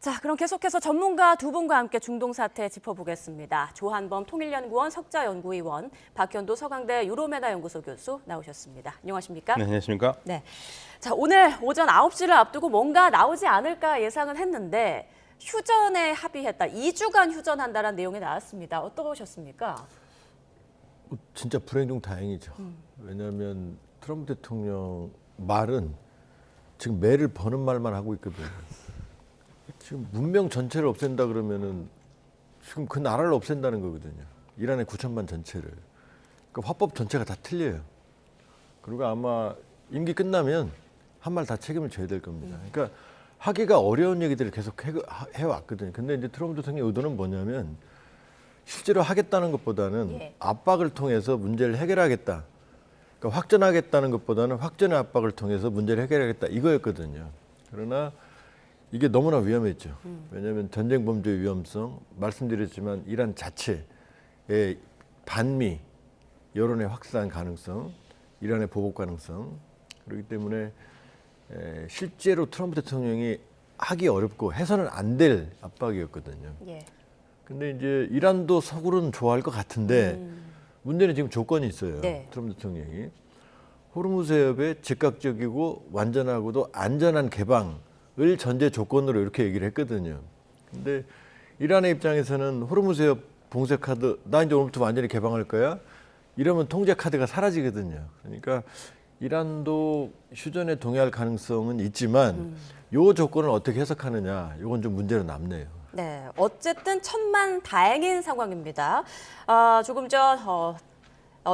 자, 그럼 계속해서 전문가 두 분과 함께 중동 사태 짚어보겠습니다. 조한범 통일연구원 석좌연구위원, 박현도 서강대 유로메나 연구소 교수 나오셨습니다. 안녕하십니까? 네, 안녕하십니까? 네. 자, 오늘 오전 9시를 앞두고 뭔가 나오지 않을까 예상은 했는데 휴전에 합의했다. 2주간 휴전한다는 내용이 나왔습니다. 어떠셨습니까? 진짜 불행 중 다행이죠. 왜냐하면 트럼프 대통령 말은 지금 매를 버는 말만 하고 있거든요. 지금 문명 전체를 없앤다 그러면은 지금 그 나라를 없앤다는 거거든요. 이란의 9천만 전체를. 그러니까 화법 전체가 다 틀려요. 그리고 아마 임기 끝나면 한 말 다 책임을 져야 될 겁니다. 그러니까 하기가 어려운 얘기들을 계속 해왔거든요. 근데 이제 트럼프 대통령의 의도는 뭐냐면 실제로 하겠다는 것보다는 압박을 통해서 문제를 해결하겠다. 그러니까 확전하겠다는 것보다는 확전의 압박을 통해서 문제를 해결하겠다 이거였거든요. 그러나 이게 너무나 위험했죠. 왜냐하면 전쟁 범죄의 위험성, 말씀드렸지만 이란 자체의 반미 여론의 확산 가능성, 이란의 보복 가능성, 그렇기 때문에 실제로 트럼프 대통령이 하기 어렵고 해서는 안 될 압박이었거든요. 근데 이제 이란도 속으로는 좋아할 것 같은데 문제는 지금 조건이 있어요. 트럼프 대통령이 호르무즈 해협의 즉각적이고 완전하고도 안전한 개방을 전제 조건으로 이렇게 얘기를 했거든요. 근데 이란의 입장에서는 호르무즈 해협 봉쇄 카드 나 이제 오늘부터 완전히 개방할 거야. 이러면 통제 카드가 사라지거든요. 그러니까 이란도 휴전에 동의할 가능성은 있지만 요 조건을 어떻게 해석하느냐 이건 좀 문제로 남네요. 네, 어쨌든 천만 다행인 상황입니다. 조금 전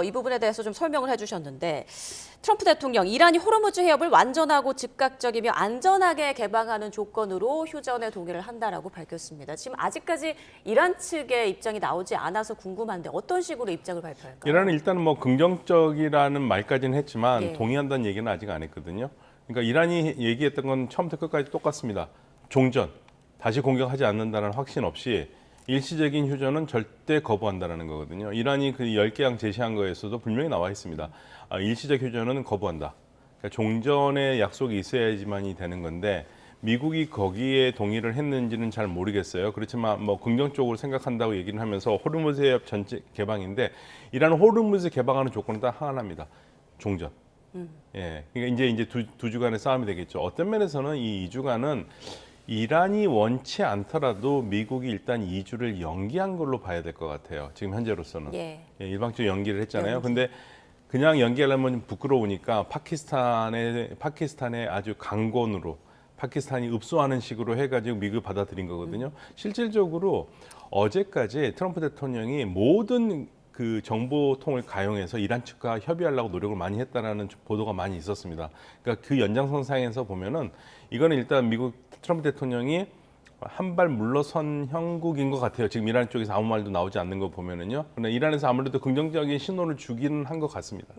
이 부분에 대해서 좀 설명을 해주셨는데 트럼프 대통령, 이란이 호르무즈 해협을 완전하고 즉각적이며 안전하게 개방하는 조건으로 휴전에 동의를 한다라고 밝혔습니다. 지금 아직까지 이란 측의 입장이 나오지 않아서 궁금한데 어떤 식으로 입장을 발표할까요? 이란은 일단은 뭐 긍정적이라는 말까지는 했지만 동의한다는 얘기는 아직 안 했거든요. 그러니까 이란이 얘기했던 건 처음부터 끝까지 똑같습니다. 종전, 다시 공격하지 않는다는 확신 없이 일시적인 휴전은 절대 거부한다는 거거든요. 이란이 그 10개항 제시한 거에서도 분명히 나와 있습니다. 일시적 휴전은 거부한다. 그러니까 종전의 약속이 있어야지만이 되는 건데 미국이 거기에 동의를 했는지는 잘 모르겠어요. 그렇지만 뭐 긍정적으로 생각한다고 얘기를 하면서 호르무즈 해협 전체 개방인데 이란은 호르무즈 개방하는 조건은 딱 하나입니다. 종전. 예, 그러니까 이제 두 주간의 싸움이 되겠죠. 어떤 면에서는 이 2주간은 이란이 원치 않더라도 미국이 일단 2주를 연기한 걸로 봐야 될 것 같아요. 지금 현재로서는. 일방적으로 연기를 했잖아요. 근데 그냥 연기하려면 좀 부끄러우니까 파키스탄의 아주 강권으로 파키스탄이 읍소하는 식으로 해가지고 미국이 받아들인 거거든요. 실질적으로 어제까지 트럼프 대통령이 모든 그 정보통을 가용해서 이란 측과 협의하려고 노력을 많이 했다라는 보도가 많이 있었습니다. 그러니까 그 연장선상에서 보면은 이거는 일단 미국 트럼프 대통령이 한 발 물러선 형국인 것 같아요. 지금 이란 쪽에서 아무 말도 나오지 않는 거 보면은요. 그러나 이란에서 아무래도 긍정적인 신호를 주기는 한 것 같습니다.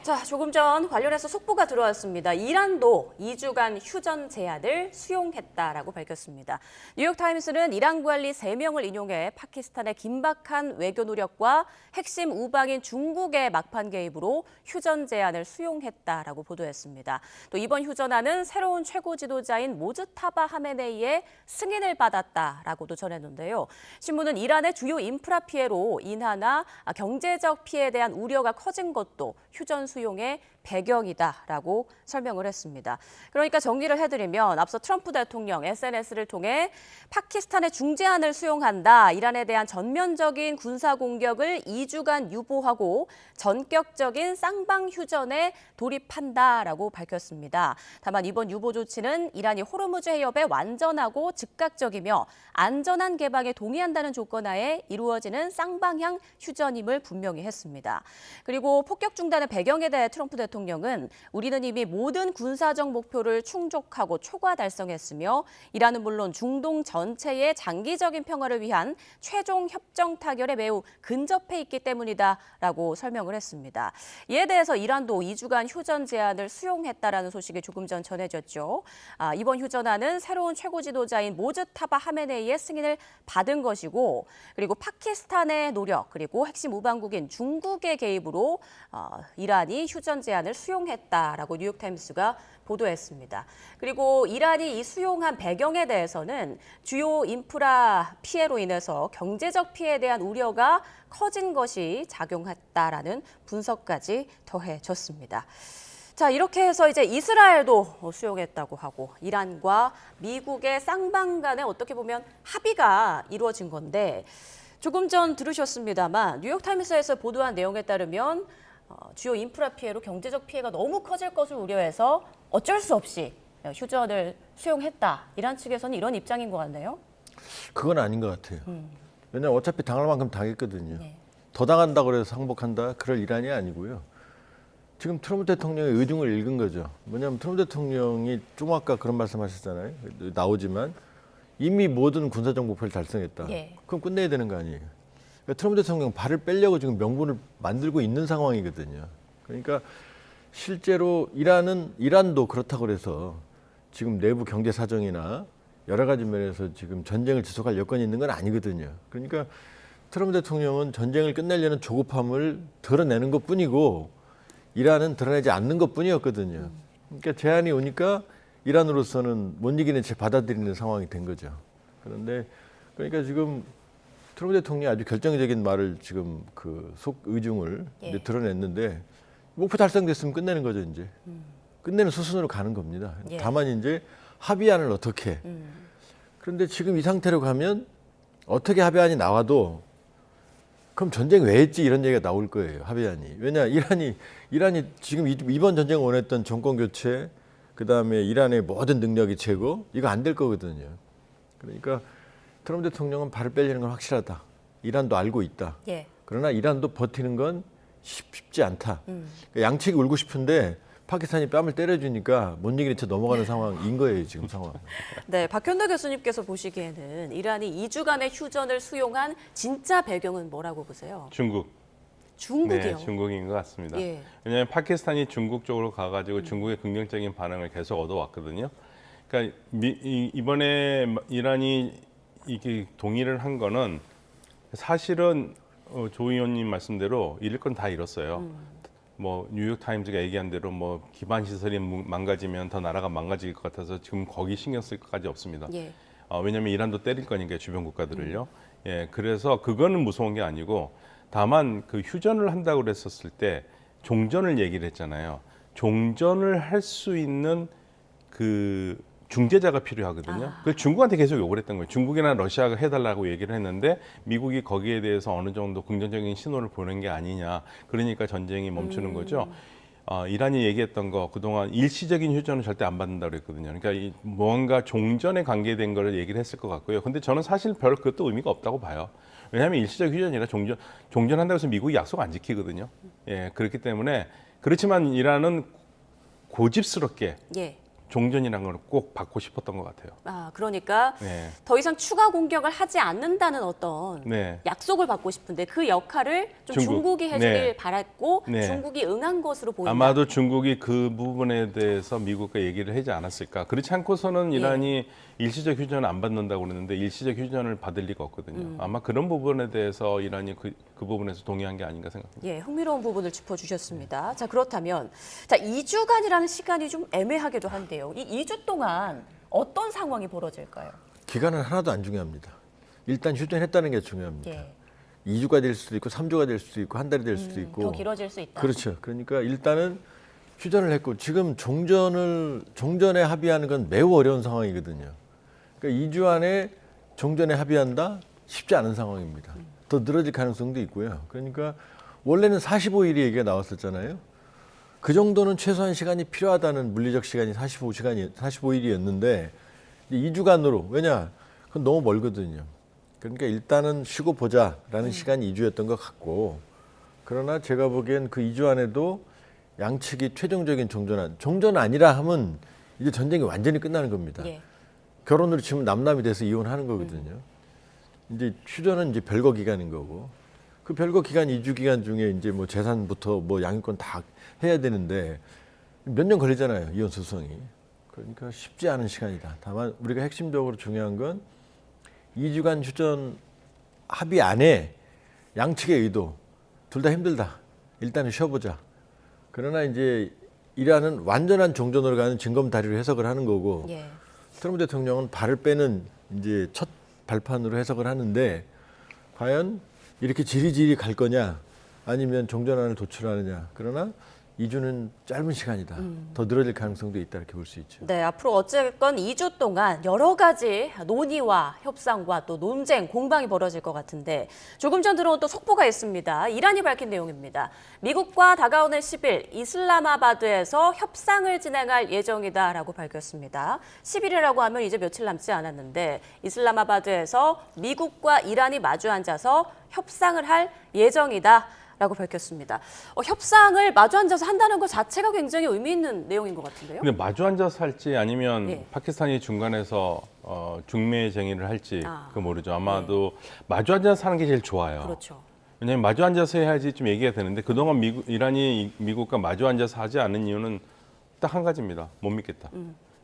자, 조금 전 관련해서 속보가 들어왔습니다. 이란도 2주간 휴전 제안을 수용했다라고 밝혔습니다. 뉴욕타임스는 이란 관리 3명을 인용해 파키스탄의 긴박한 외교 노력과 핵심 우방인 중국의 막판 개입으로 휴전 제안을 수용했다라고 보도했습니다. 또 이번 휴전안은 새로운 최고 지도자인 모즈타바 하메네이의 승인을 받았다라고도 전했는데요. 신문은 이란의 주요 인프라 피해로 인하나 경제적 피해에 대한 우려가 커진 것도 휴전 수용의 배경이다라고 설명을 했습니다. 그러니까 정리를 해드리면 앞서 트럼프 대통령 SNS를 통해 파키스탄의 중재안을 수용한다. 이란에 대한 전면적인 군사 공격을 2주간 유보하고 전격적인 쌍방 휴전에 돌입한다라고 밝혔습니다. 다만 이번 유보 조치는 이란이 호르무즈 해협의 완전하고 즉각적이며 안전한 개방에 동의한다는 조건 하에 이루어지는 쌍방향 휴전임을 분명히 했습니다. 그리고 폭격 중단의 배경에 대해 트럼프 대통령은 우리는 이미 모든 군사적 목표를 충족하고 초과 달성했으며 이란은 물론 중동 전체의 장기적인 평화를 위한 최종 협정 타결에 매우 근접해 있기 때문이다라고 설명을 했습니다. 이에 대해서 이란도 2주간 휴전 제안을 수용했다라는 소식이 조금 전 전해졌죠. 이번 휴전안은 새로운 최고 지도자인 모즈타바 하메네이의 승인을 받은 것이고 그리고 파키스탄의 노력 그리고 핵심 우방국인 중국의 개입으로 이란이 휴전 제안 제안을 수용했다라고 뉴욕타임스가 보도했습니다. 그리고 이란이 이 수용한 배경에 대해서는 주요 인프라 피해로 인해서 경제적 피해에 대한 우려가 커진 것이 작용했다라는 분석까지 더해졌습니다. 자, 이렇게 해서 이제 이스라엘도 수용했다고 하고 이란과 미국의 쌍방 간에 어떻게 보면 합의가 이루어진 건데 조금 전 들으셨습니다만 뉴욕타임스에서 보도한 내용에 따르면 주요 인프라 피해로 경제적 피해가 너무 커질 것을 우려해서 어쩔 수 없이 휴전을 수용했다. 이란 측에서는 이런 입장인 것 같네요. 그건 아닌 것 같아요. 왜냐하면 어차피 당할 만큼 당했거든요. 네. 더 당한다고 해서 항복한다? 그럴 일환이 아니고요. 지금 트럼프 대통령의 의중을 읽은 거죠. 뭐냐면 트럼프 대통령이 좀 아까 그런 말씀하셨잖아요. 나오지만 이미 모든 군사적 목표를 달성했다. 예. 그럼 끝내야 되는 거 아니에요. 그러니까 트럼프 대통령 발을 빼려고 지금 명분을 만들고 있는 상황이거든요. 그러니까 실제로 이란도 그렇다고 해서 지금 내부 경제 사정이나 여러 가지 면에서 지금 전쟁을 지속할 여건이 있는 건 아니거든요. 그러니까 트럼프 대통령은 전쟁을 끝내려는 조급함을 드러내는 것뿐이고 이란은 드러내지 않는 것뿐이었거든요. 그러니까 제안이 오니까 이란으로서는 못 이기는 채 받아들이는 상황이 된 거죠. 그러니까 지금 트럼프 대통령이 아주 결정적인 말을 지금 그 속 의중을 이제 드러냈는데 목표 달성됐으면 끝내는 거죠, 이제. 끝내는 수순으로 가는 겁니다. 예. 다만 이제 합의안을 어떻게. 그런데 지금 이 상태로 가면 어떻게 합의안이 나와도 그럼 전쟁 왜 했지 이런 얘기가 나올 거예요. 합의안이. 왜냐 이란이 지금 이번 전쟁을 원했던 정권 교체 그다음에 이란의 모든 능력이 최고 이거 안 될 거거든요. 그러니까 트럼프 대통령은 발을 빼려는 건 확실하다. 이란도 알고 있다. 예. 그러나 이란도 버티는 건 쉽지 않다. 그러니까 양측이 울고 싶은데 파키스탄이 뺨을 때려주니까 못 이기는 채 넘어가는 상황인 거예요, 지금 상황. 네, 박현도 교수님께서 보시기에는 이란이 2주간의 휴전을 수용한 진짜 배경은 뭐라고 보세요? 중국. 중국이요? 네, 중국인 것 같습니다. 예. 왜냐하면 파키스탄이 중국 쪽으로 가가지고 중국의 긍정적인 반응을 계속 얻어왔거든요. 그러니까 이번에 이란이 이게 동의를 한 거는 사실은 조 의원님 말씀대로 잃을 건 다 잃었어요. 뭐 뉴욕 타임즈가 얘기한 대로 뭐 기반 시설이 망가지면 더 나라가 망가질 것 같아서 지금 거기 신경 쓸 것까지 없습니다. 예. 왜냐하면 이란도 때릴 거니까 주변 국가들을요. 예, 그래서 그거는 무서운 게 아니고 다만 그 휴전을 한다고 그랬었을 때 종전을 얘기를 했잖아요. 종전을 할 수 있는 그 중재자가 필요하거든요. 그래서 중국한테 계속 요구를 했던 거예요. 중국이나 러시아가 해달라고 얘기를 했는데 미국이 거기에 대해서 어느 정도 긍정적인 신호를 보낸 게 아니냐. 그러니까 전쟁이 멈추는 거죠. 이란이 얘기했던 거 그동안 일시적인 휴전은 절대 안 받는다고 그랬거든요. 그러니까 뭔가 종전에 관계된 거를 얘기를 했을 것 같고요. 근데 저는 사실 별 그것도 의미가 없다고 봐요. 왜냐하면 일시적 휴전이라 종전한다고 해서 미국이 약속 안 지키거든요. 예, 그렇기 때문에 그렇지만 이란은 고집스럽게 예. 종전이라는 걸 꼭 받고 싶었던 것 같아요. 그러니까 네. 더 이상 추가 공격을 하지 않는다는 어떤 네. 약속을 받고 싶은데 그 역할을 좀 중국. 중국이 해주길 네. 바랐고 네. 중국이 응한 것으로 보인다. 아마도 중국이 그 부분에 대해서 미국과 얘기를 하지 않았을까. 그렇지 않고서는 이란이 일시적 휴전을 안 받는다고 그러는데 일시적 휴전을 받을 리가 없거든요. 아마 그런 부분에 대해서 이란이 그 부분에서 동의한 게 아닌가 생각합니다. 예, 흥미로운 부분을 짚어주셨습니다. 자, 그렇다면 2주간이라는 시간이 좀 애매하기도 한데요. 이 2주 동안 어떤 상황이 벌어질까요? 기간은 하나도 안 중요합니다. 일단 휴전했다는 게 중요합니다. 예. 2주가 될 수도 있고 3주가 될 수도 있고 한 달이 될 수도 있고 더 길어질 수 있다. 그렇죠. 그러니까 일단은 휴전을 했고 지금 종전에 합의하는 건 매우 어려운 상황이거든요. 그러니까 2주 안에 종전에 합의한다? 쉽지 않은 상황입니다. 더 늘어질 가능성도 있고요. 그러니까 원래는 45일이 얘기가 나왔었잖아요. 그 정도는 최소한 시간이 필요하다는 물리적 시간이 45일이었는데 2주간으로 왜냐? 그건 너무 멀거든요. 그러니까 일단은 쉬고 보자라는 시간이 2주였던 것 같고 그러나 제가 보기엔 그 2주 안에도 양측이 최종적인 종전 아니라 하면 이제 전쟁이 완전히 끝나는 겁니다. 예. 결혼으로 치면 남남이 돼서 이혼하는 거거든요. 이제 휴전은 이제 별거 기간인 거고 그 별거 기간 2주 기간 중에 이제 뭐 재산부터 뭐 양육권 다 해야 되는데 몇 년 걸리잖아요. 이혼 소송이. 그러니까 쉽지 않은 시간이다. 다만 우리가 핵심적으로 중요한 건 2주간 휴전 합의 안에 양측의 의도 둘 다 힘들다. 일단은 쉬어보자. 그러나 이제 이란은 완전한 종전으로 가는 징검다리로 해석을 하는 거고 예. 트럼프 대통령은 발을 빼는 이제 첫 발판으로 해석을 하는데 과연 이렇게 지리지리 갈 거냐 아니면 종전안을 도출하느냐. 그러나 2주는 짧은 시간이다. 더 늘어질 가능성도 있다 이렇게 볼 수 있죠. 네, 앞으로 어쨌건 2주 동안 여러 가지 논의와 협상과 또 논쟁, 공방이 벌어질 것 같은데 조금 전 들어온 또 속보가 있습니다. 이란이 밝힌 내용입니다. 미국과 다가오는 10일 이슬라마바드에서 협상을 진행할 예정이다라고 밝혔습니다. 10일이라고 하면 이제 며칠 남지 않았는데 이슬라마바드에서 미국과 이란이 마주 앉아서 협상을 할 예정이다. 라고 밝혔습니다. 협상을 마주 앉아서 한다는 것 자체가 굉장히 의미 있는 내용인 것 같은데요. 근데 마주 앉아서 할지 아니면 예. 파키스탄이 중간에서 중매 쟁의를 할지 그거 모르죠. 아마도 네. 마주 앉아서 하는 게 제일 좋아요. 그렇죠. 왜냐하면 마주 앉아서 해야지 좀 얘기가 되는데 그동안 이란이 미국과 마주 앉아서 하지 않은 이유는 딱 한 가지입니다. 못 믿겠다.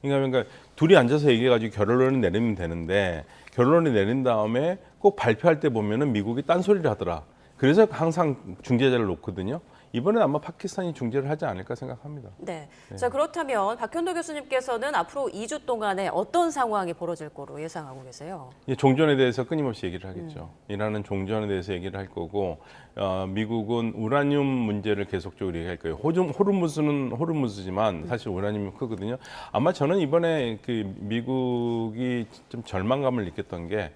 그러니까 둘이 앉아서 얘기해가지고 결론을 내리면 되는데 결론을 내린 다음에 꼭 발표할 때 보면은 미국이 딴소리를 하더라. 그래서 항상 중재자를 놓거든요. 이번엔 아마 파키스탄이 중재를 하지 않을까 생각합니다. 네. 자, 그렇다면 박현도 교수님께서는 앞으로 2주 동안에 어떤 상황이 벌어질 거로 예상하고 계세요? 종전에 대해서 끊임없이 얘기를 하겠죠. 이란은 종전에 대해서 얘기를 할 거고 미국은 우라늄 문제를 계속적으로 얘기할 거예요. 호르무즈는 호르무즈지만 사실 우라늄이 크거든요. 아마 저는 이번에 그 미국이 좀 절망감을 느꼈던 게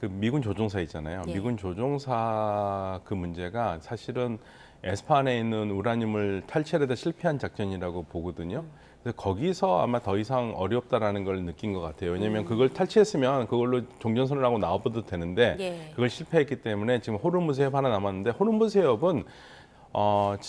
그 미군 조종사 있잖아요. 예. 미군 조종사 그 문제가 사실은 에스파한에 있는 우라늄을 탈취하려다 실패한 작전이라고 보거든요. 그래서 거기서 아마 더 이상 어렵다라는 걸 느낀 것 같아요. 왜냐하면 그걸 탈취했으면 그걸로 종전선언을 하고 나와봐도 되는데 예. 그걸 실패했기 때문에 지금 호르무즈 해협 하나 남았는데 호르무즈 해협은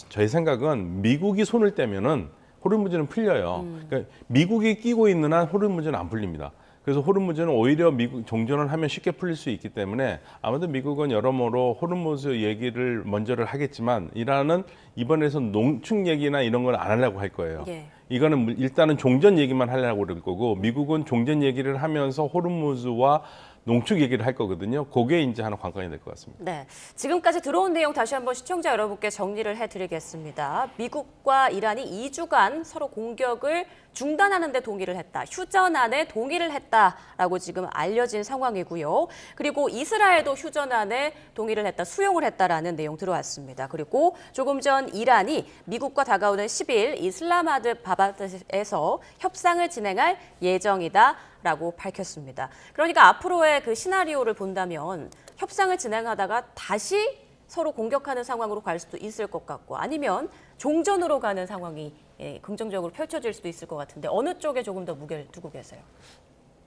저희 생각은 미국이 손을 떼면은 호르무즈는 풀려요. 그러니까 미국이 끼고 있는 한 호르무즈는 안 풀립니다. 그래서 호르무즈는 오히려 미국 종전을 하면 쉽게 풀릴 수 있기 때문에 아마도 미국은 여러모로 호르무즈 얘기를 먼저를 하겠지만 이란은 이번에서 농축 얘기나 이런 걸 안 하려고 할 거예요. 예. 이거는 일단은 종전 얘기만 하려고 그럴 거고 미국은 종전 얘기를 하면서 호르무즈와 농축 얘기를 할 거거든요. 그게 이제 하나 관건이 될 것 같습니다. 네, 지금까지 들어온 내용 다시 한번 시청자 여러분께 정리를 해드리겠습니다. 미국과 이란이 2주간 서로 공격을 중단하는 데 동의를 했다. 휴전안에 동의를 했다라고 지금 알려진 상황이고요. 그리고 이스라엘도 휴전안에 동의를 했다, 수용을 했다라는 내용 들어왔습니다. 그리고 조금 전 이란이 미국과 다가오는 10일 이슬라마바드에서 협상을 진행할 예정이다. 라고 밝혔습니다. 그러니까 앞으로의 그 시나리오를 본다면 협상을 진행하다가 다시 서로 공격하는 상황으로 갈 수도 있을 것 같고 아니면 종전으로 가는 상황이 긍정적으로 펼쳐질 수도 있을 것 같은데 어느 쪽에 조금 더 무게를 두고 계세요?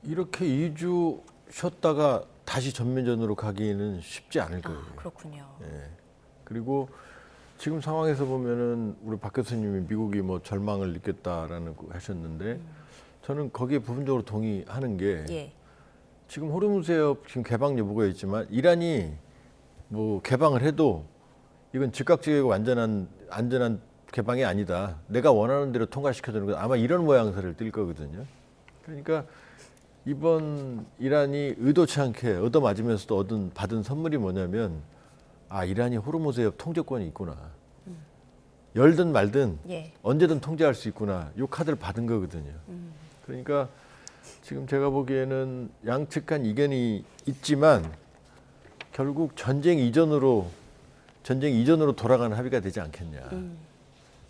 이렇게 2주 쉬었다가 다시 전면전으로 가기는 쉽지 않을 거예요. 그렇군요. 예. 그리고 지금 상황에서 보면은 우리 박 교수님이 미국이 뭐 절망을 느꼈다라는 거 하셨는데 저는 거기에 부분적으로 동의하는 게 예. 지금 호르무즈 해협 지금 개방 여부가 있지만 이란이 뭐 개방을 해도 이건 즉각적이고 안전한 개방이 아니다. 내가 원하는 대로 통과시켜주는 건 아마 이런 모양새를 띌 거거든요. 그러니까 이번 이란이 의도치 않게 얻어맞으면서도 받은 선물이 뭐냐면 이란이 호르무즈 해협 통제권이 있구나. 열든 말든 예. 언제든 통제할 수 있구나. 이 카드를 받은 거거든요. 그러니까 지금 제가 보기에는 양측 간 이견이 있지만 결국 전쟁 이전으로 돌아가는 합의가 되지 않겠냐.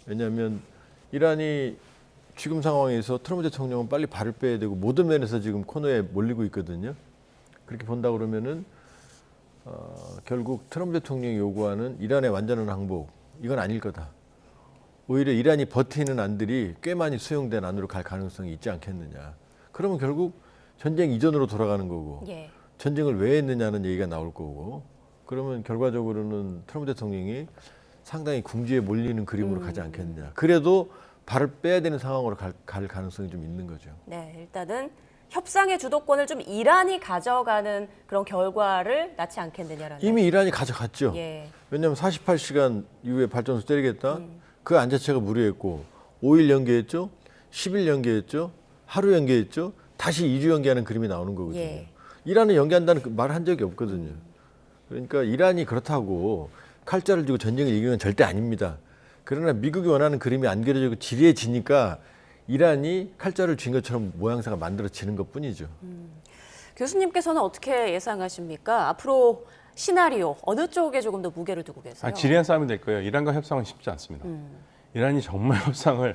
왜냐하면 이란이 지금 상황에서 트럼프 대통령은 빨리 발을 빼야 되고 모든 면에서 지금 코너에 몰리고 있거든요. 그렇게 본다 그러면은 결국 트럼프 대통령이 요구하는 이란의 완전한 항복 이건 아닐 거다. 오히려 이란이 버티는 안들이 꽤 많이 수용된 안으로 갈 가능성이 있지 않겠느냐. 그러면 결국 전쟁 이전으로 돌아가는 거고 예. 전쟁을 왜 했느냐는 얘기가 나올 거고 그러면 결과적으로는 트럼프 대통령이 상당히 궁지에 몰리는 그림으로 가지 않겠느냐. 그래도 발을 빼야 되는 상황으로 갈 가능성이 좀 있는 거죠. 네, 일단은 협상의 주도권을 좀 이란이 가져가는 그런 결과를 낳지 않겠느냐라는. 이미 이란이 가져갔죠. 예. 왜냐하면 48시간 이후에 발전소 때리겠다. 그 안 자체가 무리했고 5일 연기했죠. 10일 연기했죠. 하루 연기했죠. 다시 2주 연기하는 그림이 나오는 거거든요. 예. 이란은 연기한다는 말을 한 적이 없거든요. 그러니까 이란이 그렇다고 칼자를 쥐고 전쟁을 이기는 건 절대 아닙니다. 그러나 미국이 원하는 그림이 안 그려지고 지리해지니까 이란이 칼자를 쥔 것처럼 모양새가 만들어지는 것뿐이죠. 교수님께서는 어떻게 예상하십니까? 앞으로 시나리오 어느 쪽에 조금 더 무게를 두고 계세요? 지리한 싸움이 될 거예요. 이란과 협상은 쉽지 않습니다. 이란이 정말 협상을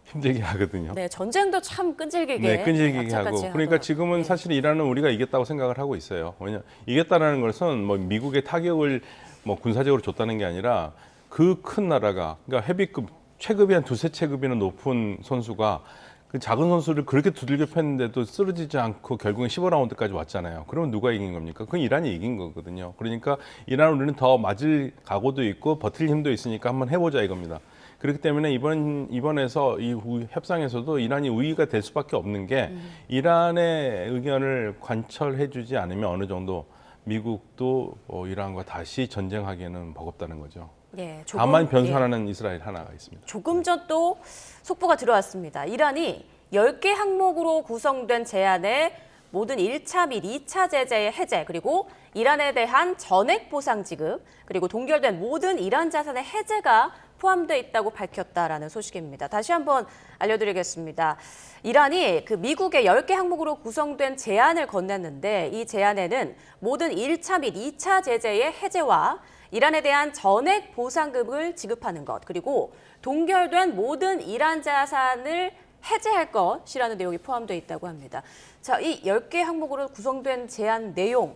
힘들게 하거든요. 네, 전쟁도 참 끈질기게 네, 끈질기게 하고. 악착같이 그러니까 지금은 네. 사실 이란은 우리가 이겼다고 생각을 하고 있어요. 왜냐 이겼다라는 것은 뭐 미국의 타격을 뭐 군사적으로 줬다는 게 아니라 그 큰 나라가 그러니까 헤비급 체급이 한 두세 체급이나 높은 선수가 그 작은 선수를 그렇게 두들겨 팼는데도 쓰러지지 않고 결국엔 15라운드까지 왔잖아요. 그러면 누가 이긴 겁니까? 그건 이란이 이긴 거거든요. 그러니까 이란은 우리는 더 맞을 각오도 있고 버틸 힘도 있으니까 한번 해보자 이겁니다. 그렇기 때문에 이번에서 이 협상에서도 이란이 우위가 될 수밖에 없는 게 이란의 의견을 관철해주지 않으면 어느 정도 미국도 이란과 다시 전쟁하기에는 버겁다는 거죠. 예, 다만 변수하나는 이스라엘 하나가 있습니다. 조금 전 또 속보가 들어왔습니다. 이란이 10개 항목으로 구성된 제안에 모든 1차 및 2차 제재의 해제, 그리고 이란에 대한 전액 보상 지급, 그리고 동결된 모든 이란 자산의 해제가 포함되어 있다고 밝혔다라는 소식입니다. 다시 한번 알려드리겠습니다. 이란이 그 미국의 10개 항목으로 구성된 제안을 건넸는데 이 제안에는 모든 1차 및 2차 제재의 해제와 이란에 대한 전액 보상금을 지급하는 것, 그리고 동결된 모든 이란 자산을 해제할 것이라는 내용이 포함되어 있다고 합니다. 자, 이 10개 항목으로 구성된 제안 내용,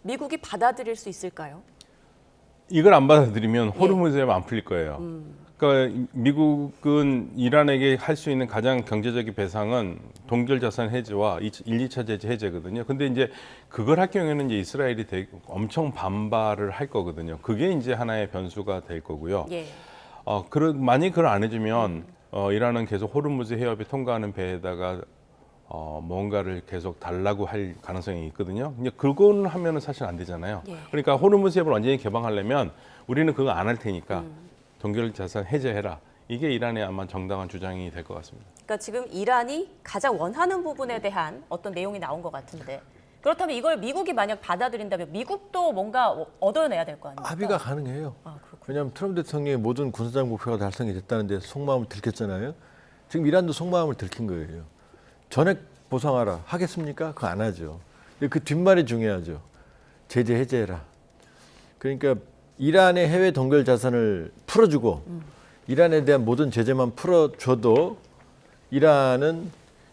미국이 받아들일 수 있을까요? 이걸 안 받아들이면 호르무즈에만 안 풀릴 거예요. 그러니까 미국은 이란에게 할 수 있는 가장 경제적인 배상은 동결 자산 해제와 1, 2차 제재 해제거든요. 근데 이제 그걸 할 경우에는 이제 이스라엘이 엄청 반발을 할 거거든요. 그게 이제 하나의 변수가 될 거고요. 예. 만약 그걸 안 해주면 이란은 계속 호르무즈 해협에 통과하는 배에다가 뭔가를 계속 달라고 할 가능성이 있거든요. 근데 그거는 하면은 사실 안 되잖아요. 예. 그러니까 호르무즈 해협을 완전히 개방하려면 우리는 그거 안 할 테니까 동결 자산 해제해라. 이게 이란의 아마 정당한 주장이 될 것 같습니다. 그러니까 지금 이란이 가장 원하는 부분에 대한 어떤 내용이 나온 것 같은데 그렇다면 이걸 미국이 만약 받아들인다면 미국도 뭔가 얻어내야 될 거 아닙니까? 합의가 가능해요. 그렇군요. 왜냐하면 트럼프 대통령의 모든 군사적 목표가 달성이 됐다는 데 속마음을 들켰잖아요. 지금 이란도 속마음을 들킨 거예요. 전액 보상하라 하겠습니까? 그거 안 하죠. 근데 그 뒷말이 중요하죠. 제재 해제해라. 그러니까 이란의 해외 동결 자산을 풀어주고 이란에 대한 모든 제재만 풀어줘도 이란은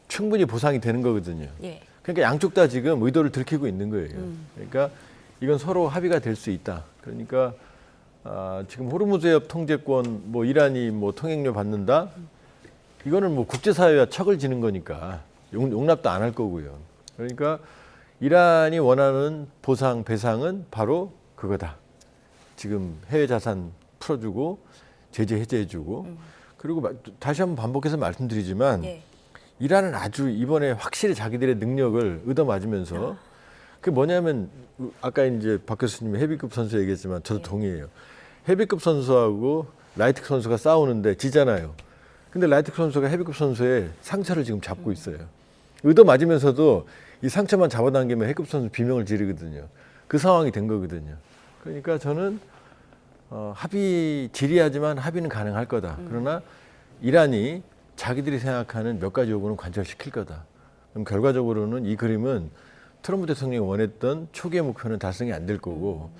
충분히 보상이 되는 거거든요. 예. 그러니까 양쪽 다 지금 의도를 들키고 있는 거예요. 그러니까 이건 서로 합의가 될 수 있다. 그러니까 지금 호르무즈 해협 통제권 뭐 이란이 뭐 통행료 받는다. 이거는 뭐 국제사회와 척을 지는 거니까 용납도 안 할 거고요. 그러니까 이란이 원하는 보상 배상은 바로 그거다. 지금 해외 자산 풀어주고 제재 해제해주고 그리고 다시 한번 반복해서 말씀드리지만 예. 이란은 아주 이번에 확실히 자기들의 능력을 얻어맞으면서 그게 뭐냐면 아까 이제 박 교수님이 헤비급 선수 얘기했지만 저도 동의해요. 헤비급 선수하고 라이트급 선수가 싸우는데 지잖아요. 근데 라이트급 선수가 헤비급 선수의 상처를 지금 잡고 있어요. 얻어맞으면서도 이 상처만 잡아당기면 헤비급 선수 비명을 지르거든요. 그 상황이 된 거거든요. 그러니까 저는 지리하지만 합의는 가능할 거다. 그러나 이란이 자기들이 생각하는 몇 가지 요구는 관철시킬 거다. 그럼 결과적으로는 이 그림은 트럼프 대통령이 원했던 초기의 목표는 달성이 안 될 거고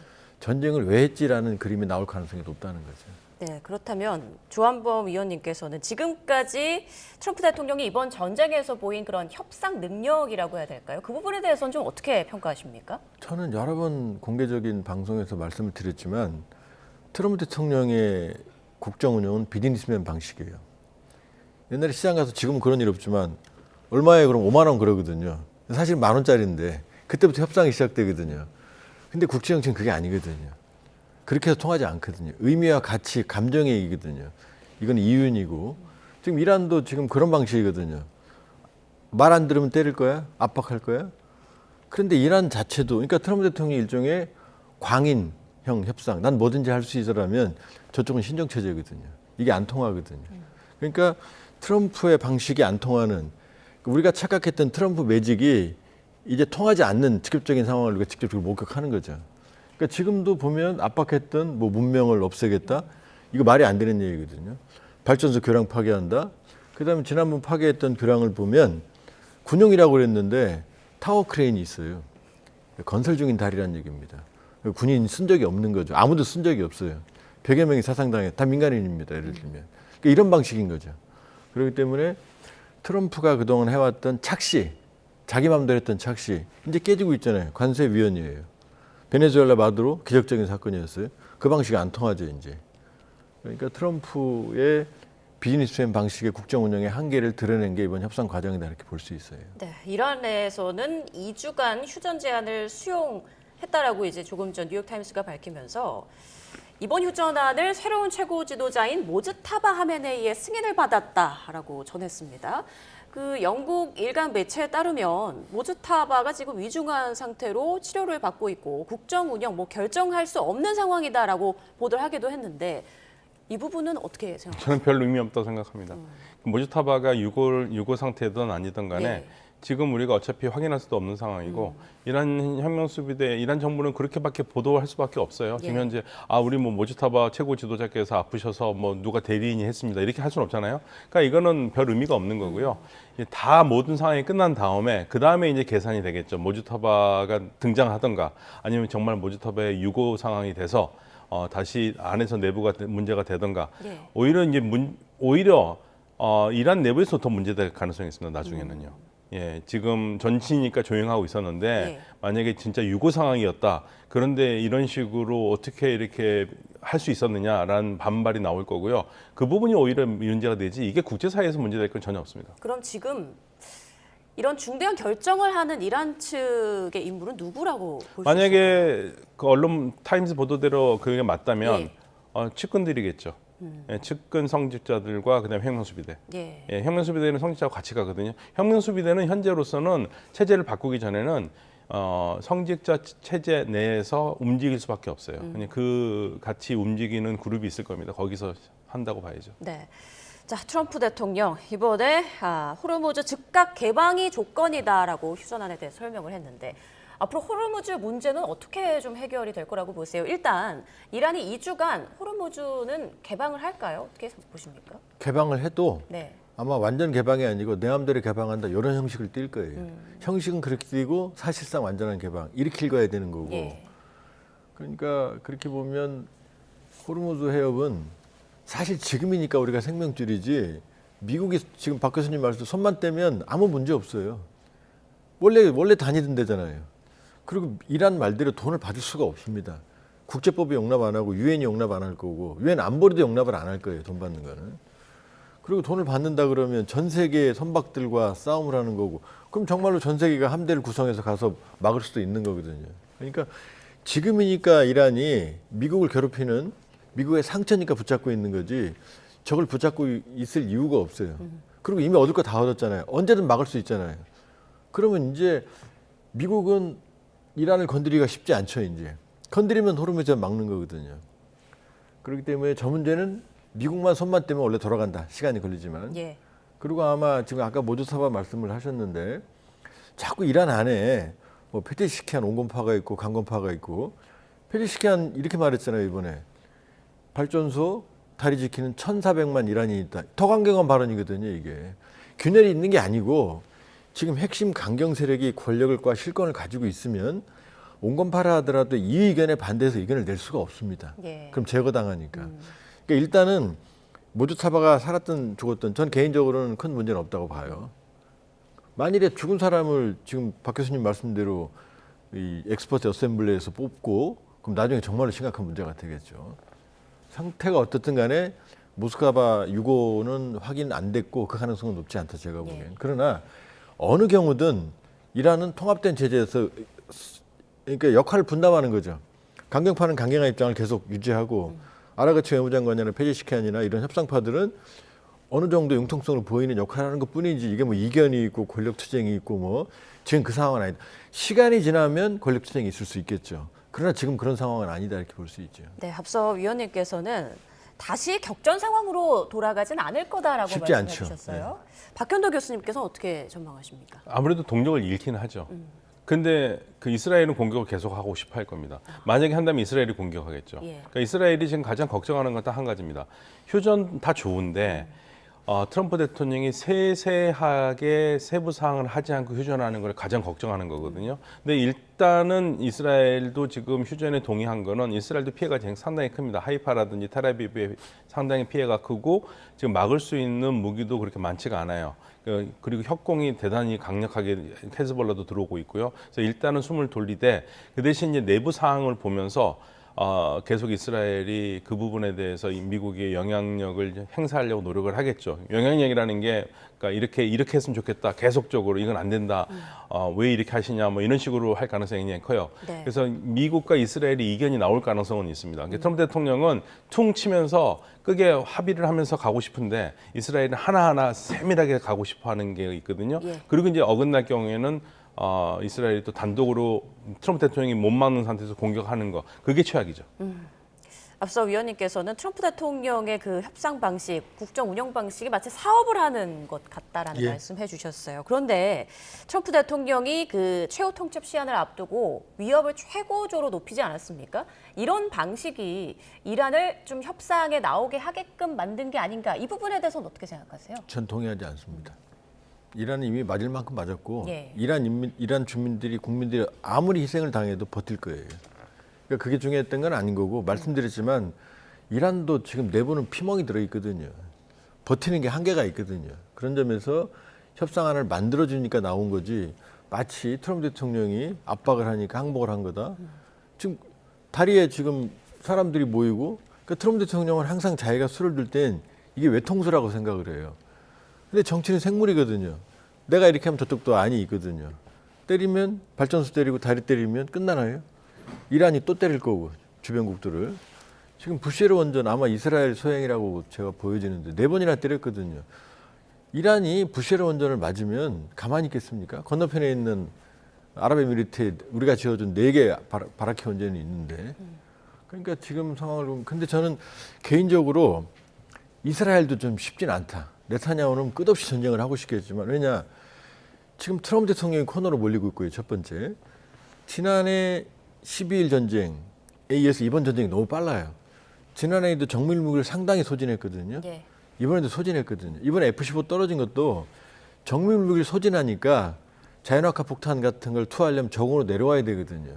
전쟁을 왜 했지라는 그림이 나올 가능성이 높다는 거죠. 네, 그렇다면 조한범 위원님께서는 지금까지 트럼프 대통령이 이번 전쟁에서 보인 그런 협상 능력이라고 해야 될까요? 그 부분에 대해서는 좀 어떻게 평가하십니까? 저는 여러 번 공개적인 방송에서 말씀을 드렸지만 트럼프 대통령의 국정 운영은 비즈니스맨 방식이에요. 옛날에 시장 가서 지금은 그런 일 없지만 얼마에 그럼 5만 원 그러거든요. 사실 10,000원짜리인데 그때부터 협상이 시작되거든요. 근데 국제 정치는 그게 아니거든요. 그렇게 해서 통하지 않거든요. 의미와 가치, 감정의 얘기거든요. 이건 이윤이고 지금 이란도 지금 그런 방식이거든요. 말 안 들으면 때릴 거야? 압박할 거야? 그런데 이란 자체도 그러니까 트럼프 대통령이 일종의 광인형 협상. 난 뭐든지 할 수 있어라면 저쪽은 신정체제거든요. 이게 안 통하거든요. 그러니까 트럼프의 방식이 안 통하는 우리가 착각했던 트럼프 매직이 이제 통하지 않는 직접적인 상황을 우리가 직접적으로 목격하는 거죠. 그러니까 지금도 보면 압박했던 뭐 문명을 없애겠다 이거 말이 안 되는 얘기거든요. 발전소 교량 파괴한다. 그다음에 지난번 파괴했던 교량을 보면 군용이라고 그랬는데 타워 크레인이 있어요. 건설 중인 다리란 얘기입니다. 군인 쓴 적이 없는 거죠. 아무도 쓴 적이 없어요. 100여 명이 사상당해. 다 민간인입니다. 예를 들면. 그러니까 이런 방식인 거죠. 그렇기 때문에 트럼프가 그동안 해왔던 착시, 자기 마음대로 했던 착시, 이제 깨지고 있잖아요. 관세 위헌이에요. 베네수엘라 마두로 기적적인 사건이었어요. 그 방식이 안 통하죠, 이제. 그러니까 트럼프의 비즈니스맨 방식의 국정 운영의 한계를 드러낸 게 이번 협상 과정이다 이렇게 볼 수 있어요. 네, 이란에서는 2주간 휴전 제한을 수용했다라고 이제 조금 전 뉴욕타임스가 밝히면서 이번 휴전안을 새로운 최고 지도자인 모즈타바 하메네이의 승인을 받았다라고 전했습니다. 그 영국 일간 매체에 따르면 모즈타바가 지금 위중한 상태로 치료를 받고 있고 국정 운영 결정할 수 없는 상황이다라고 보도를 하기도 했는데 이 부분은 어떻게 생각하세요? 저는 별 의미 없다고 생각합니다. 모즈타바가 유고 상태든 아니든 간에 네. 지금 우리가 어차피 확인할 수도 없는 상황이고 이란 혁명수비대, 이란 정부는 그렇게밖에 보도할 수밖에 없어요. 지금 현재 우리 모즈타바 최고 지도자께서 아프셔서 누가 대리인이 했습니다. 이렇게 할 수는 없잖아요. 그러니까 이거는 별 의미가 없는 거고요. 다 모든 상황이 끝난 다음에 그 다음에 이제 계산이 되겠죠. 모즈타바가 등장하던가 아니면 정말 모즈타바의 유고 상황이 돼서 다시 안에서 내부가 문제가 되던가 오히려 이제 이란 내부에서 더 문제될 가능성이 있습니다. 나중에는요. 예, 지금 전시니까 조용하고 있었는데 만약에 진짜 유고 상황이었다. 그런데 이런 식으로 어떻게 이렇게 할 수 있었느냐라는 반발이 나올 거고요. 그 부분이 오히려 문제가 되지 이게 국제사회에서 문제될 건 전혀 없습니다. 그럼 지금 이런 중대한 결정을 하는 이란 측의 인물은 누구라고 볼 수 있을까요? 만약에 그 언론 타임스 보도대로 그게 맞다면 측근들이겠죠. 예, 측근 성직자들과 그다음에 혁명수비대. 혁명수비대는 성직자와 같이 가거든요. 혁명수비대는 현재로서는 체제를 바꾸기 전에는 성직자 체제 내에서 움직일 수밖에 없어요. 그 같이 움직이는 그룹이 있을 겁니다. 거기서 한다고 봐야죠. 네. 자, 트럼프 대통령 이번에 호르무즈 즉각 개방이 조건이다라고 휴전안에 대해 설명을 했는데 앞으로 호르무즈 문제는 어떻게 좀 해결이 될 거라고 보세요? 일단 이란이 2주간 호르무즈는 개방을 할까요? 어떻게 보십니까? 개방을 해도 네. 아마 완전 개방이 아니고 내 마음대로 개방한다 이런 형식을 띌 거예요. 형식은 그렇게 띄고 사실상 완전한 개방 이렇게 읽어야 되는 거고. 그러니까 그렇게 보면 호르무즈 해협은 사실 지금이니까 우리가 생명줄이지 미국이 지금 박 교수님 말씀 손만 떼면 아무 문제 없어요. 원래 다니던 데잖아요. 그리고 이란 말대로 돈을 받을 수가 없습니다. 국제법이 용납 안 하고 유엔이 용납 안 할 거고 유엔 안보리도 용납을 안 할 거예요. 돈 받는 거는. 그리고 돈을 받는다 그러면 전 세계의 선박들과 싸움을 하는 거고 그럼 정말로 전 세계가 함대를 구성해서 가서 막을 수도 있는 거거든요. 그러니까 지금이니까 이란이 미국을 괴롭히는 미국의 상처니까 붙잡고 있는 거지 저걸 붙잡고 있을 이유가 없어요. 그리고 이미 얻을 거 다 얻었잖아요. 언제든 막을 수 있잖아요. 그러면 이제 미국은 이란을 건드리기가 쉽지 않죠. 이제 건드리면 호르무즈 막는 거거든요. 그렇기 때문에 저 문제는 미국만 손만 떼면 원래 돌아간다. 시간이 걸리지만. 그리고 아마 지금 아까 모즈타바 말씀을 하셨는데 자꾸 이란 안에 페제시키안 온건파가 있고 강건파가 있고 페제시키안 이렇게 말했잖아요. 이번에 발전소 다리 지키는 1,400만 이란인이 있다. 더 강경한 발언이거든요. 이게 균열이 있는 게 아니고 지금 핵심 강경 세력이 권력과 실권을 가지고 있으면 온건파라 하더라도 이 의견에 반대해서 의견을 낼 수가 없습니다. 그럼 제거당하니까. 그러니까 일단은 모즈타바가 살았든 죽었든 전 개인적으로는 큰 문제는 없다고 봐요. 만일에 죽은 사람을 지금 박 교수님 말씀대로 이 엑스퍼트 어셈블리에서 뽑고 그럼 나중에 정말로 심각한 문제가 되겠죠. 상태가 어떻든 간에 모스크바 유고는 확인 안 됐고 그 가능성은 높지 않다 제가 보기엔. 그러나 어느 경우든 이란은 통합된 체제에서 그러니까 역할을 분담하는 거죠. 강경파는 강경한 입장을 계속 유지하고 아라가치 외무장관이나 페제시키안이나 이런 협상파들은 어느 정도 융통성을 보이는 역할을 하는 것뿐이지 이게 이견이 있고 권력 투쟁이 있고 지금 그 상황은 아니다. 시간이 지나면 권력 투쟁이 있을 수 있겠죠. 그러나 지금 그런 상황은 아니다 이렇게 볼 수 있죠. 네, 앞서 위원님께서는 다시 격전 상황으로 돌아가진 않을 거다라고 쉽지 말씀해 주셨어요. 박현도 교수님께서는 어떻게 전망하십니까? 아무래도 동력을 잃긴 하죠. 근데 그 이스라엘은 공격을 계속하고 싶어 할 겁니다. 만약에 한다면 이스라엘이 공격하겠죠. 예. 그러니까 이스라엘이 지금 가장 걱정하는 건 딱 한 가지입니다. 휴전 다 좋은데 트럼프 대통령이 세세하게 세부 사항을 하지 않고 휴전하는 걸 가장 걱정하는 거거든요. 근데 일단은 이스라엘도 지금 휴전에 동의한 거는 이스라엘도 피해가 상당히 큽니다. 하이파라든지 텔아비브에 상당히 피해가 크고 지금 막을 수 있는 무기도 그렇게 많지가 않아요. 그리고 협공이 대단히 강력하게 헤즈볼라도 들어오고 있고요. 그래서 일단은 숨을 돌리되 그 대신 이제 내부 상황을 보면서 계속 이스라엘이 그 부분에 대해서 미국의 영향력을 행사하려고 노력을 하겠죠. 영향력이라는 게 그러니까 이렇게 했으면 좋겠다. 계속적으로 이건 안 된다. 왜 이렇게 하시냐 뭐 이런 식으로 할 가능성이 굉장히 커요. 네. 그래서 미국과 이스라엘이 이견이 나올 가능성은 있습니다. 그러니까 트럼프 대통령은 퉁 치면서 끄게 합의를 하면서 가고 싶은데 이스라엘은 하나하나 세밀하게 가고 싶어 하는 게 있거든요. 예. 그리고 이제 어긋날 경우에는 이스라엘이 또 단독으로 트럼프 대통령이 못 막는 상태에서 공격하는 거 그게 최악이죠. 앞서 위원님께서는 트럼프 대통령의 그 협상 방식, 국정 운영 방식이 마치 사업을 하는 것 같다라는 예. 말씀해 주셨어요. 그런데 트럼프 대통령이 그 최후 통첩 시한을 앞두고 위협을 최고조로 높이지 않았습니까? 이런 방식이 이란을 좀 협상에 나오게 하게끔 만든 게 아닌가? 이 부분에 대해서는 어떻게 생각하세요? 전 동의하지 않습니다. 이란은 이미 맞을 만큼 맞았고 예. 이란 주민들이 국민들이 아무리 희생을 당해도 버틸 거예요. 그러니까 그게 중요했던 건 아닌 거고 말씀드렸지만 이란도 지금 내부는 피멍이 들어 있거든요. 버티는 게 한계가 있거든요. 그런 점에서 협상안을 만들어 주니까 나온 거지 마치 트럼프 대통령이 압박을 하니까 항복을 한 거다. 지금 다리에 지금 사람들이 모이고 그러니까 트럼프 대통령은 항상 자기가 술을 들 땐 이게 외통수라고 생각을 해요. 근데 정치는 생물이거든요. 내가 이렇게 하면 저쪽도 안이 있거든요. 때리면 발전소 때리고 다리 때리면 끝나나요? 이란이 또 때릴 거고 주변국들을. 지금 부시르 원전 아마 이스라엘 소행이라고 제가 보여지는데 4번이나 때렸거든요. 이란이 부시르 원전을 맞으면 가만히 있겠습니까? 건너편에 있는 아랍에미리트에 우리가 지어준 4개 바라키 원전이 있는데 그러니까 지금 상황을 보면 근데 저는 개인적으로 이스라엘도 좀 쉽진 않다. 네타냐후는 끝없이 전쟁을 하고 싶겠지만 왜냐 지금 트럼프 대통령이 코너로 몰리고 있고요. 첫 번째 지난해 12일 전쟁에 이어서 이번 전쟁이 너무 빨라요. 지난해에도 정밀 무기를 상당히 소진했거든요. 예. 이번에도 소진했거든요. 이번에 F-15 떨어진 것도 정밀 무기를 소진하니까 자연학화 폭탄 같은 걸 투하하려면 저공으로 내려와야 되거든요.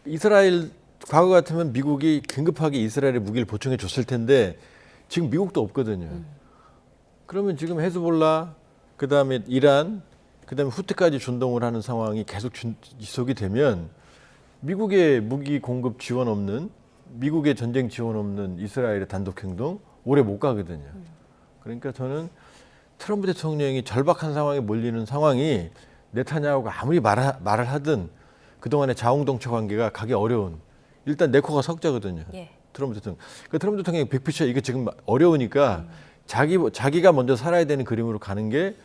이스라엘 과거 같으면 미국이 긴급하게 이스라엘에 무기를 보충해 줬을 텐데 지금 미국도 없거든요. 그러면 지금 헤즈볼라, 그다음에 이란, 그다음에 후티까지 준동을 하는 상황이 계속 지속이 되면 미국의 무기 공급 지원 없는, 미국의 전쟁 지원 없는 이스라엘의 단독 행동 오래 못 가거든요. 그러니까 저는 트럼프 대통령이 절박한 상황에 몰리는 상황이 네타냐후가 아무리 말을 하든 그동안의 자웅동체 관계가 가기 어려운 일단 내 코가 석자거든요. 예. 트럼프 대통령. 그 트럼프 대통령이 빅피처 이거 지금 어려우니까 자기가 먼저 살아야 되는 그림으로 가는 게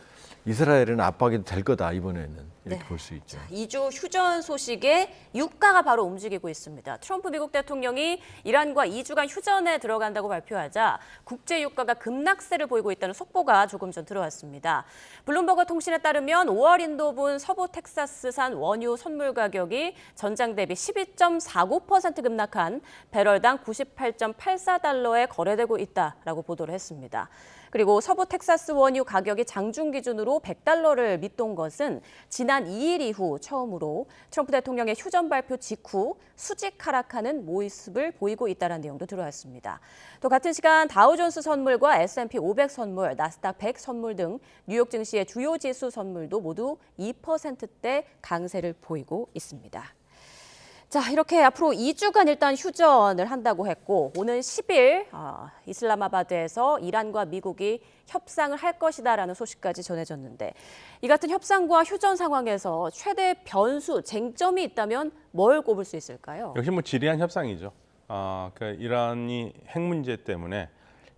이스라엘은 압박이 될 거다 이번에는 이렇게 네. 볼 수 있죠. 2주 휴전 소식에 유가가 바로 움직이고 있습니다. 트럼프 미국 대통령이 이란과 2주간 휴전에 들어간다고 발표하자 국제 유가가 급락세를 보이고 있다는 속보가 조금 전 들어왔습니다. 블룸버그 통신에 따르면 5월 인도분 서부 텍사스산 원유 선물 가격이 전장 대비 12.49% 급락한 배럴당 98.84달러에 거래되고 있다라고 보도를 했습니다. 그리고 서부 텍사스 원유 가격이 장중 기준으로 100달러를 밑돈 것은 지난 2일 이후 처음으로 트럼프 대통령의 휴전 발표 직후 수직 하락하는 모습을 보이고 있다는 내용도 들어왔습니다. 또 같은 시간 다우존스 선물과 S&P 500 선물, 나스닥 100 선물 등 뉴욕 증시의 주요 지수 선물도 모두 2%대 강세를 보이고 있습니다. 자, 이렇게 앞으로 2주간 일단 휴전을 한다고 했고 오는 10일 이슬라마바드에서 이란과 미국이 협상을 할 것이다라는 소식까지 전해졌는데 이 같은 협상과 휴전 상황에서 최대 변수, 쟁점이 있다면 뭘 꼽을 수 있을까요? 역시 뭐 지리한 협상이죠. 그러니까 이란이 핵 문제 때문에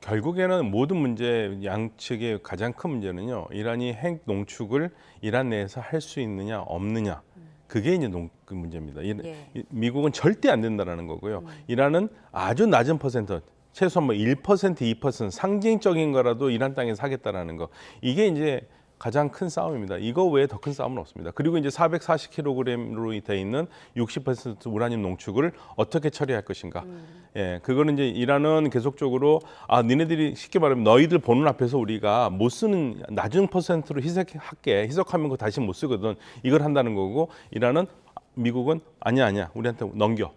결국에는 모든 문제 양측의 가장 큰 문제는요. 이란이 핵 농축을 이란 내에서 할 수 있느냐 없느냐. 그게 이제 그 문제입니다. 예. 미국은 절대 안 된다라는 거고요. 이란은 아주 낮은 퍼센트, 최소한 뭐 1%, 2% 상징적인 거라도 이란 땅에서 하겠다라는 거. 이게 이제 가장 큰 싸움입니다. 이거 외에 더 큰 싸움은 없습니다. 그리고 이제 440kg으로 돼 있는 60% 우라늄 농축을 어떻게 처리할 것인가. 예, 그거는 이제 이란은 계속적으로 니네들이 쉽게 말하면 너희들 보는 앞에서 우리가 못 쓰는 낮은 퍼센트로 희석하면 그거 다시 못 쓰거든. 이걸 한다는 거고 이란은 미국은 아니야 우리한테 넘겨.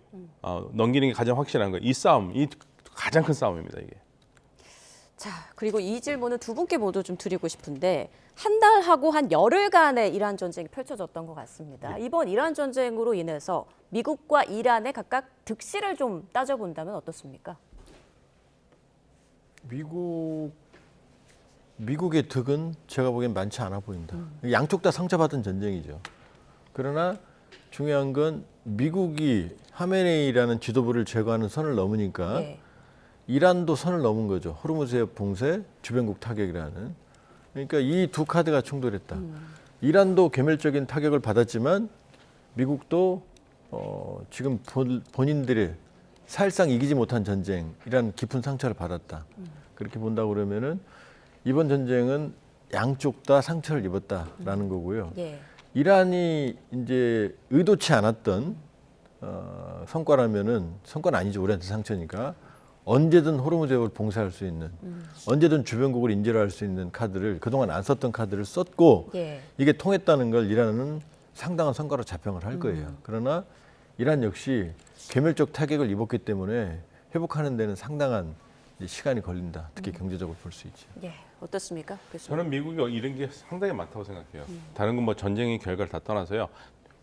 넘기는 게 가장 확실한 거예요. 이 싸움, 이 가장 큰 싸움입니다 이게. 자, 그리고 이 질문은 두 분께 모두 좀 드리고 싶은데 한 달하고 한 열흘간의 이란 전쟁이 펼쳐졌던 것 같습니다. 이번 이란 전쟁으로 인해서 미국과 이란의 각각 득실을 좀 따져본다면 어떻습니까? 미국의 득은 제가 보기엔 많지 않아 보인다. 양쪽 다 상처받은 전쟁이죠. 그러나 중요한 건 미국이 하메네이라는 지도부를 제거하는 선을 넘으니까 네. 이란도 선을 넘은 거죠. 호르무즈의 봉쇄, 주변국 타격이라는. 그러니까 이 두 카드가 충돌했다. 이란도 괴멸적인 타격을 받았지만 미국도 지금 본인들의 사실상 이기지 못한 전쟁이라는 깊은 상처를 받았다. 그렇게 본다고 그러면은 이번 전쟁은 양쪽 다 상처를 입었다라는 거고요. 예. 이란이 이제 의도치 않았던 성과라면은 성과는 아니죠. 우리한테 상처니까. 언제든 호르무즈해협을 봉쇄할 수 있는, 언제든 주변국을 인질할 수 있는 카드를 그동안 안 썼던 카드를 썼고 예. 이게 통했다는 걸 이란은 상당한 성과로 자평을 할 거예요. 그러나 이란 역시 괴멸적 타격을 입었기 때문에 회복하는 데는 상당한 시간이 걸린다. 특히 경제적으로 볼 수 있죠. 예. 어떻습니까? 교수님? 저는 미국이 이런 게 상당히 많다고 생각해요. 다른 건 뭐 전쟁의 결과를 다 떠나서요.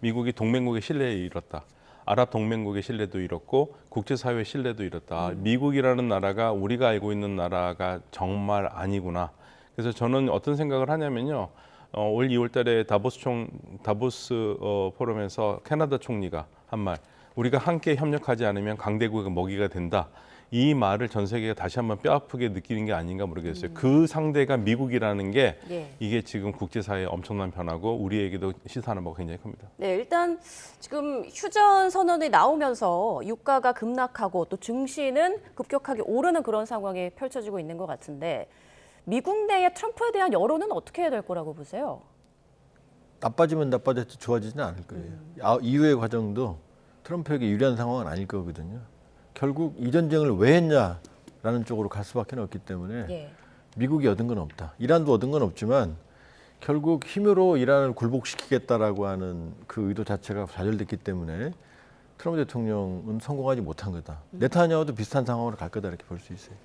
미국이 동맹국의 신뢰를 잃었다. 아랍 동맹국의 신뢰도 잃었고 국제사회의 신뢰도 잃었다. 미국이라는 나라가 우리가 알고 있는 나라가 정말 아니구나. 그래서 저는 어떤 생각을 하냐면요. 올 2월 달에 다보스 포럼에서 캐나다 총리가 한 말. 우리가 함께 협력하지 않으면 강대국의 먹이가 된다. 이 말을 전 세계가 다시 한번 뼈아프게 느끼는 게 아닌가 모르겠어요. 그 상대가 미국이라는 게 예. 이게 지금 국제사회에 엄청난 변화고 우리에게도 시사하는 바가 굉장히 큽니다. 네, 일단 지금 휴전 선언이 나오면서 유가가 급락하고 또 증시는 급격하게 오르는 그런 상황이 펼쳐지고 있는 것 같은데 미국 내의 트럼프에 대한 여론은 어떻게 해야 될 거라고 보세요? 나빠지면 나빠졌지 좋아지지는 않을 거예요. 이후의 과정도 트럼프에게 유리한 상황은 아닐 거거든요. 결국 이 전쟁을 왜 했냐라는 쪽으로 갈 수밖에 없기 때문에 예. 미국이 얻은 건 없다. 이란도 얻은 건 없지만 결국 힘으로 이란을 굴복시키겠다라고 하는 그 의도 자체가 좌절됐기 때문에 트럼프 대통령은 성공하지 못한 거다. 네타냐후도 비슷한 상황으로 갈 거다 이렇게 볼 수 있어요.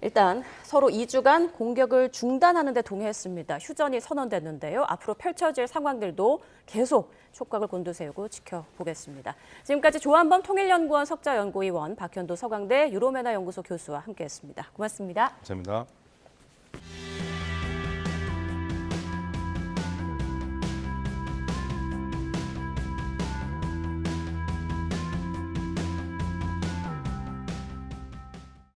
일단 서로 2주간 공격을 중단하는 데 동의했습니다. 휴전이 선언됐는데요. 앞으로 펼쳐질 상황들도 계속 촉각을 곤두세우고 지켜보겠습니다. 지금까지 조한범 통일연구원 석좌연구위원, 박현도 서강대 유로메나 연구소 교수와 함께했습니다. 고맙습니다. 감사합니다.